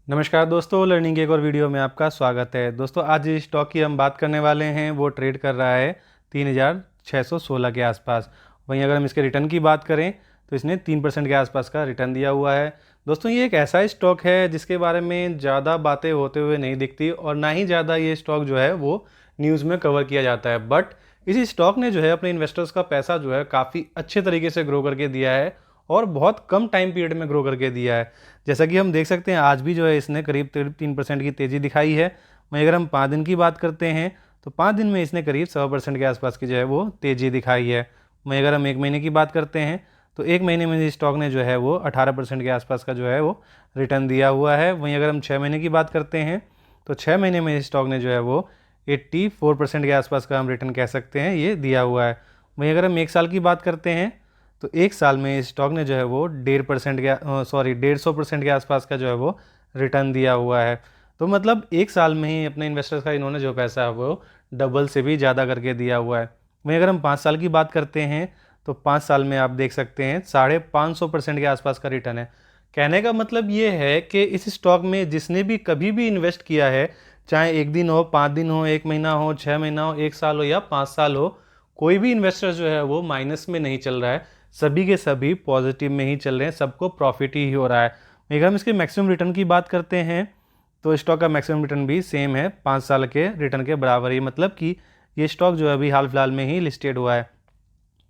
नमस्कार दोस्तों, लर्निंग की एक और वीडियो में आपका स्वागत है। दोस्तों, आज जिस स्टॉक की हम बात करने वाले हैं वो ट्रेड कर रहा है 3616 के आसपास। वहीं अगर हम इसके रिटर्न की बात करें तो इसने 3% के आसपास का रिटर्न दिया हुआ है। दोस्तों, ये एक ऐसा स्टॉक है जिसके बारे में ज़्यादा बातें होते हुए नहीं दिखती और ना ही ज़्यादा ये स्टॉक जो है वो न्यूज़ में कवर किया जाता है। बट इसी स्टॉक ने जो है अपने इन्वेस्टर्स का पैसा जो है काफ़ी अच्छे तरीके से ग्रो करके दिया है और बहुत कम टाइम पीरियड में ग्रो करके दिया है। जैसा कि हम देख सकते हैं आज भी जो है इसने करीब 3% की तेज़ी दिखाई है। वहीं अगर हम 5 दिन की बात करते हैं तो 5 दिन में इसने करीब 100% के आसपास की जो है वो तेज़ी दिखाई है। वहीं अगर हम 1 महीने की बात करते हैं तो 1 महीने में इस स्टॉक ने जो है वो 18% के आसपास का जो है वो रिटर्न दिया हुआ है। वहीं अगर हम 6 महीने की बात करते हैं तो 6 महीने में इस स्टॉक ने जो है वो 84% के आसपास का हम रिटर्न कह सकते हैं ये दिया हुआ है। वहीं अगर हम 1 साल की बात करते हैं तो 1 साल में इस स्टॉक ने जो है वो 150% के आसपास का जो है वो रिटर्न दिया हुआ है। तो मतलब 1 साल में ही अपने इन्वेस्टर्स का इन्होंने जो पैसा है वो डबल से भी ज़्यादा करके दिया हुआ है। वहीं अगर हम 5 साल की बात करते हैं तो 5 साल में आप देख सकते हैं 550% के आसपास का रिटर्न है। कहने का मतलब ये है कि इस स्टॉक में जिसने भी कभी भी इन्वेस्ट किया है, चाहे 1 दिन हो, 5 दिन हो, 1 महीना हो, 6 महीना हो, 1 साल हो या 5 साल हो, कोई भी इन्वेस्टर जो है वो माइनस में नहीं चल रहा है। सभी के सभी पॉजिटिव में ही चल रहे हैं, सबको प्रॉफिट ही हो रहा है। अगर हम इसके मैक्सिमम रिटर्न की बात करते हैं तो स्टॉक का मैक्सिमम रिटर्न भी सेम है, 5 साल के रिटर्न के बराबर ही। मतलब कि ये स्टॉक जो है अभी हाल फिलहाल में ही लिस्टेड हुआ है।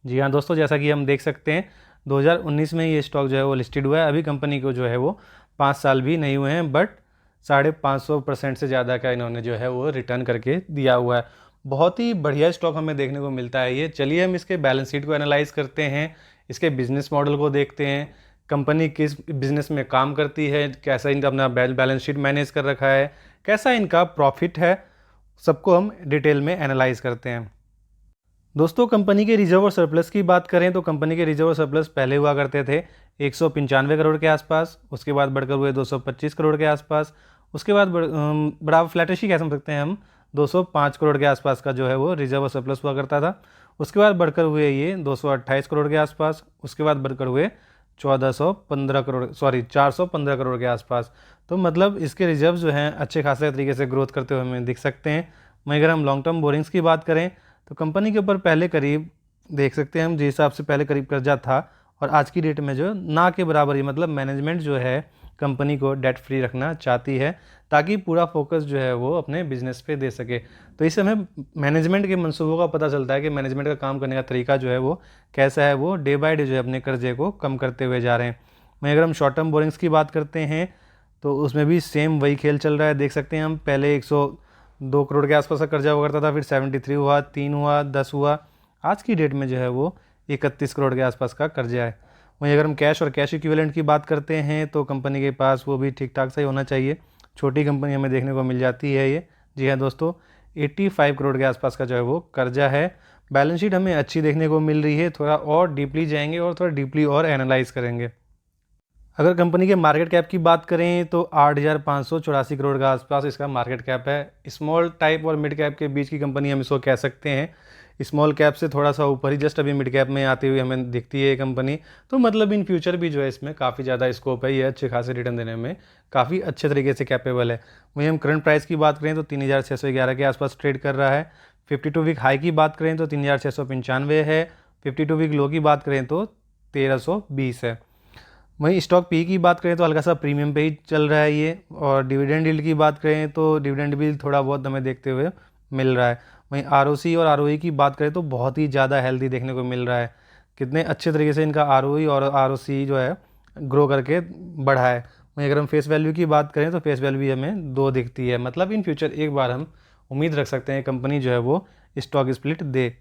जी हाँ दोस्तों, जैसा कि हम देख सकते हैं 2019 में ये स्टॉक जो है वो लिस्टेड हुआ है। अभी कंपनी को जो है वो 5 साल भी नहीं हुए हैं, बट 550% से ज़्यादा का इन्होंने जो है वो रिटर्न करके दिया हुआ है। बहुत ही बढ़िया स्टॉक हमें देखने को मिलता है ये। चलिए हम इसके बैलेंस शीट को एनालाइज करते हैं, इसके बिजनेस मॉडल को देखते हैं, कंपनी किस बिजनेस में काम करती है, कैसा इनका अपना बैलेंस शीट मैनेज कर रखा है, कैसा इनका प्रॉफिट है, सबको हम डिटेल में एनालाइज करते हैं। दोस्तों, कंपनी के रिजर्व और सरप्लस की बात करें तो कंपनी के रिजर्व और सरप्लस पहले हुआ करते थे 195 करोड़ के आसपास, उसके बाद बढ़कर हुए 225 करोड़ के आसपास, उसके बाद बड़ा फ्लैटिश ही कह सकते हैं हम, 205 करोड़ के आसपास का जो है वो रिजर्व और सरप्लस हुआ करता था। उसके बाद बढ़कर हुए ये 228 करोड़ के आसपास, उसके बाद बढ़कर हुए 415 करोड़ के आसपास। तो मतलब इसके रिजर्व जो हैं अच्छे खासे तरीके से ग्रोथ करते हुए हमें दिख सकते हैं। वहीं अगर हम लॉन्ग टर्म बोरिंग्स की बात करें तो कंपनी के ऊपर पहले करीब देख सकते हैं हम, जिस हिसाब से पहले करीब कर्जा था और आज की डेट में जो ना के बराबर ही, मतलब मैनेजमेंट जो है कंपनी को डेट फ्री रखना चाहती है ताकि पूरा फोकस जो है वो अपने बिजनेस पे दे सके। तो इससे हमें मैनेजमेंट के मंसूबों का पता चलता है कि मैनेजमेंट का काम करने का तरीका जो है वो कैसा है, वो डे बाय डे जो है अपने कर्जे को कम करते हुए जा रहे हैं। वहीं अगर हम शॉर्ट टर्म बोरिंग्स की बात करते हैं तो उसमें भी सेम वही खेल चल रहा है। देख सकते हैं हम, पहले 102 करोड़ के आसपास का कर्जा हुआ करता था, फिर 73 हुआ, 3 हुआ, 10 हुआ, आज की डेट में जो है वो 31 करोड़ के आसपास का कर्जा है। वहीं अगर हम कैश और कैश इक्विवेलेंट की बात करते हैं तो कंपनी के पास वो भी ठीक ठाक सा ही होना चाहिए। छोटी कंपनी हमें देखने को मिल जाती है ये। जी हाँ दोस्तों, 85 करोड़ के आसपास का जो है वो कर्जा है। बैलेंस शीट हमें अच्छी देखने को मिल रही है। थोड़ा और डीपली जाएंगे और थोड़ा डीपली और एनालाइज करेंगे। अगर कंपनी के मार्केट कैप की बात करें तो 8,584 करोड़ का आसपास इसका मार्केट कैप है। स्मॉल टाइप और मिड कैप के बीच की कंपनी हम इसको कह सकते हैं। स्मॉल कैप से थोड़ा सा ऊपर ही जस्ट अभी मिड कैप में आती हुई हमें दिखती है ये कंपनी। तो मतलब इन फ्यूचर भी जो है इसमें काफ़ी ज़्यादा स्कोप है, ये अच्छे खासे रिटर्न देने में काफ़ी अच्छे तरीके से कैपेबल है। वहीं हम करंट प्राइस की बात करें तो 3,611 के आसपास ट्रेड कर रहा है। 52 वीक हाई की बात करें तो 3,695 है। 52 वीक लो की बात करें तो 1,320 है। वहीं स्टॉक पी की बात करें तो हल्का सा प्रीमियम पे ही चल रहा है ये। और डिविडेंड यील्ड की बात करें तो डिविडेंड भी थोड़ा बहुत हमें देखते हुए मिल रहा है। वहीं आरओसी और आरओई की बात करें तो बहुत ही ज़्यादा हेल्दी देखने को मिल रहा है। कितने अच्छे तरीके से इनका आरओई और आरओसी जो है ग्रो करके बढ़ा है। वहीं अगर हम फेस वैल्यू की बात करें तो फेस वैल्यू भी हमें 2 दिखती है। मतलब इन फ्यूचर एक बार हम उम्मीद रख सकते हैं कंपनी जो है वो स्टॉक स्प्लिट दे।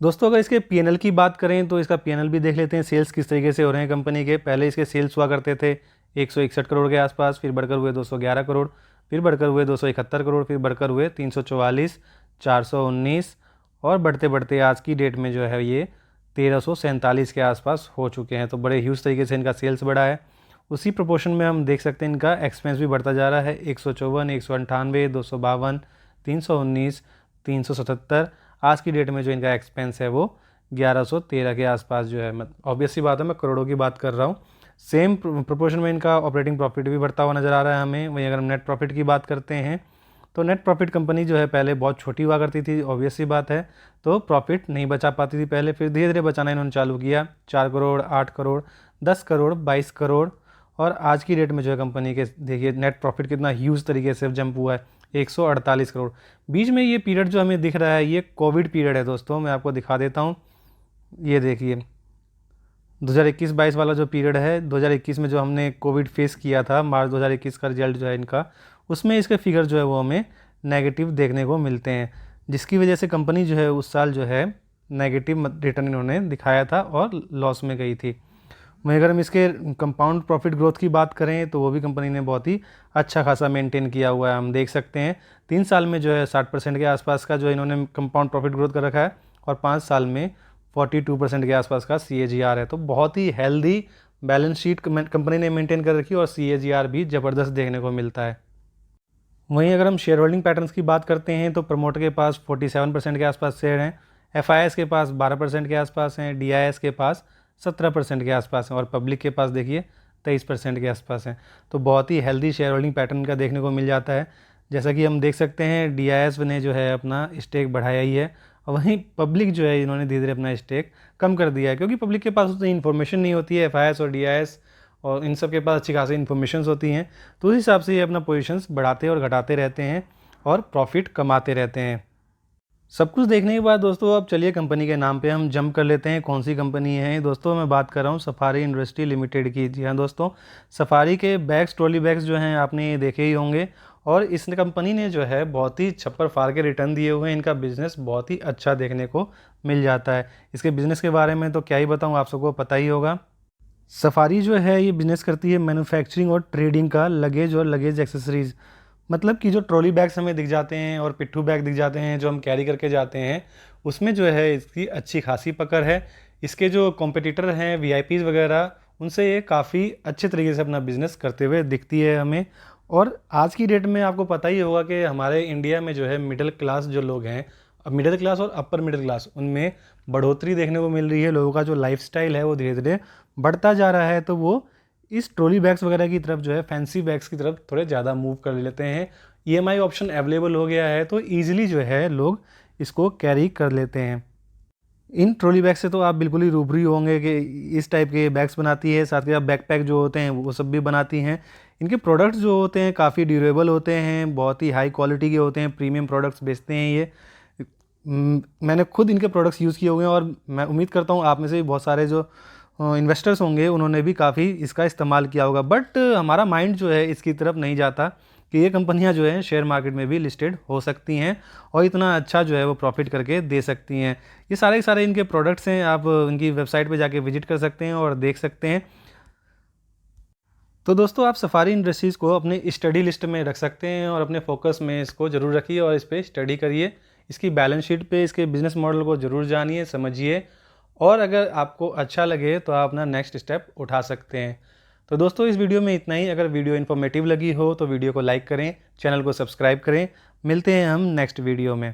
दोस्तों, अगर इसके पीएनएल की बात करें तो इसका पीएनएल भी देख लेते हैं, सेल्स किस तरीके से हो रहे हैं कंपनी के। पहले इसके सेल्स हुआ करते थे 161 करोड़ के आसपास, फिर बढ़कर हुए 211 करोड़, फिर बढ़कर हुए 271 करोड़, फिर बढ़कर हुए 344, 419 और बढ़ते बढ़ते आज की डेट में जो है ये 1,347 के आसपास हो चुके हैं। तो बड़े ह्यूज तरीके से इनका सेल्स बढ़ा है। उसी प्रोपोर्शन में हम देख सकते हैं इनका एक्सपेंस भी बढ़ता जा रहा है। 154, 198, 252, 319, 377, आज की डेट में जो इनका एक्सपेंस है वो 1113 के आसपास जो है। ऑब्वियस सी बात है, मैं करोड़ों की बात कर रहा हूँ। सेम प्रोपोर्शन में इनका ऑपरेटिंग प्रॉफिट भी बढ़ता हुआ नज़र आ रहा है हमें। वहीं अगर हम नेट प्रॉफिट की बात करते हैं तो नेट प्रॉफिट कंपनी जो है पहले बहुत छोटी हुआ करती थी, ऑब्वियस सी बात है, तो प्रॉफिट नहीं बचा पाती थी पहले, फिर धीरे धीरे बचाना इन्होंने चालू किया। 4 करोड़, 8 करोड़, 10 करोड़, 22 करोड़, और आज की डेट में जो है कंपनी के देखिए नेट प्रॉफिट कितना ह्यूज तरीके से जंप हुआ है, 148 करोड़। बीच में ये पीरियड जो हमें दिख रहा है ये कोविड पीरियड है दोस्तों, मैं आपको दिखा देता हूँ। ये देखिए 2021-22 वाला जो पीरियड है, 2021 में जो हमने कोविड फेस किया था, मार्च 2021 का रिजल्ट जो है इनका, उसमें इसके फिगर जो है वो हमें नेगेटिव देखने को मिलते हैं, जिसकी वजह से कंपनी जो है उस साल जो है नेगेटिव रिटर्न इन्होंने दिखाया था और लॉस में गई थी। वहीं अगर हम इसके कंपाउंड प्रॉफिट ग्रोथ की बात करें तो वो भी कंपनी ने बहुत ही अच्छा खासा मेंटेन किया हुआ है। हम देख सकते हैं 3 साल में जो है 60% के आसपास का जो इन्होंने कंपाउंड प्रॉफिट ग्रोथ कर रखा है, और 5 साल में 42% के आसपास का CAGR है। तो बहुत ही हेल्दी बैलेंस शीट कंपनी ने मेंटेन कर रखी है और CAGR भी ज़बरदस्त देखने को मिलता है। वहीं अगर हम शेयर होल्डिंग पैटर्न्स की बात करते हैं तो प्रमोटर के पास 47% के आसपास शेयर हैं, FIS के पास 12% के आसपास हैं, DIS के पास 17% के आसपास हैं, और पब्लिक के पास देखिए 23% के आसपास हैं। तो बहुत ही हेल्दी शेयर होल्डिंग पैटर्न का देखने को मिल जाता है। जैसा कि हम देख सकते हैं DIS ने जो है अपना स्टेक बढ़ाया ही है, और वहीं पब्लिक जो है इन्होंने धीरे धीरे अपना स्टेक कम कर दिया है, क्योंकि पब्लिक के पास उतनी इन्फॉर्मेशन नहीं होती है। FIS और DIS और इन सब के पास अच्छी खासी इन्फॉर्मेशंस होती हैं, तो उस हिसाब से ये अपना पोजीशंस बढ़ाते और घटाते रहते हैं और प्रॉफिट कमाते रहते हैं। सब कुछ देखने के बाद दोस्तों अब चलिए कंपनी के नाम पे हम जंप कर लेते हैं। कौन सी कंपनी है दोस्तों? मैं बात कर रहा हूँ सफारी इंडस्ट्री लिमिटेड की। जी हाँ दोस्तों, सफारी के बैग्स, ट्रॉली बैग्स जो हैं आपने ये देखे ही होंगे, और इस कंपनी ने जो है बहुत ही छप्पर फाड़ के रिटर्न दिए हुए हैं। इनका बिज़नेस बहुत ही अच्छा देखने को मिल जाता है। इसके बिज़नेस के बारे में तो क्या ही बताऊँ, आप सबको पता ही होगा। सफारी जो है ये बिज़नेस करती है मैन्युफैक्चरिंग और ट्रेडिंग का लगेज और लगेज एक्सेसरीज़। मतलब कि जो ट्रॉली बैग्स हमें दिख जाते हैं और पिट्ठू बैग दिख जाते हैं जो हम कैरी करके जाते हैं, उसमें जो है इसकी अच्छी खासी पकड़ है। इसके जो कॉम्पिटिटर हैं VIPs वगैरह, उनसे ये काफ़ी अच्छे तरीके से अपना बिज़नेस करते हुए दिखती है हमें। और आज की डेट में आपको पता ही होगा कि हमारे इंडिया में जो है मिडिल क्लास जो लोग हैं, अब मिडिल क्लास और अपर मिडिल क्लास, उनमें बढ़ोतरी देखने को मिल रही है। लोगों का जो लाइफस्टाइल है वो धीरे धीरे बढ़ता जा रहा है, तो वो इस ट्रॉली बैग्स वगैरह की तरफ जो है, फैंसी बैग्स की तरफ थोड़े ज़्यादा मूव कर लेते हैं। EMI ऑप्शन अवेलेबल हो गया है तो ईजिली जो है लोग इसको कैरी कर लेते हैं। इन ट्रॉली बैग से तो आप बिल्कुल ही रूबरू ही होंगे कि इस टाइप के बैग्स बनाती है, साथ ही साथ बैकपैक जो होते हैं वो सब भी बनाती हैं। इनके प्रोडक्ट्स जो होते हैं काफ़ी ड्यूरेबल होते हैं, बहुत ही हाई क्वालिटी के होते हैं, प्रीमियम प्रोडक्ट्स बेचते हैं ये। मैंने खुद इनके प्रोडक्ट्स यूज़ किए हुए हैं, और मैं उम्मीद करता हूँ आप में से भी बहुत सारे जो इन्वेस्टर्स होंगे उन्होंने भी काफ़ी इसका इस्तेमाल किया होगा। बट हमारा माइंड जो है इसकी तरफ नहीं जाता कि ये कंपनियां जो हैं शेयर मार्केट में भी लिस्टेड हो सकती हैं और इतना अच्छा जो है वो प्रॉफिट करके दे सकती हैं। ये सारे के सारे इनके प्रोडक्ट्स हैं, आप इनकी वेबसाइट पे जाके विजिट कर सकते हैं और देख सकते हैं। तो दोस्तों आप सफारी इंडस्ट्रीज़ को अपनी स्टडी लिस्ट में रख सकते हैं और अपने फोकस में इसको ज़रूर रखिए और इस पर स्टडी करिए। इसकी बैलेंस शीट पे इसके बिजनेस मॉडल को ज़रूर जानिए, समझिए, और अगर आपको अच्छा लगे तो आप अपना नेक्स्ट स्टेप उठा सकते हैं। तो दोस्तों इस वीडियो में इतना ही। अगर वीडियो इन्फॉर्मेटिव लगी हो तो वीडियो को लाइक करें, चैनल को सब्सक्राइब करें। मिलते हैं हम नेक्स्ट वीडियो में।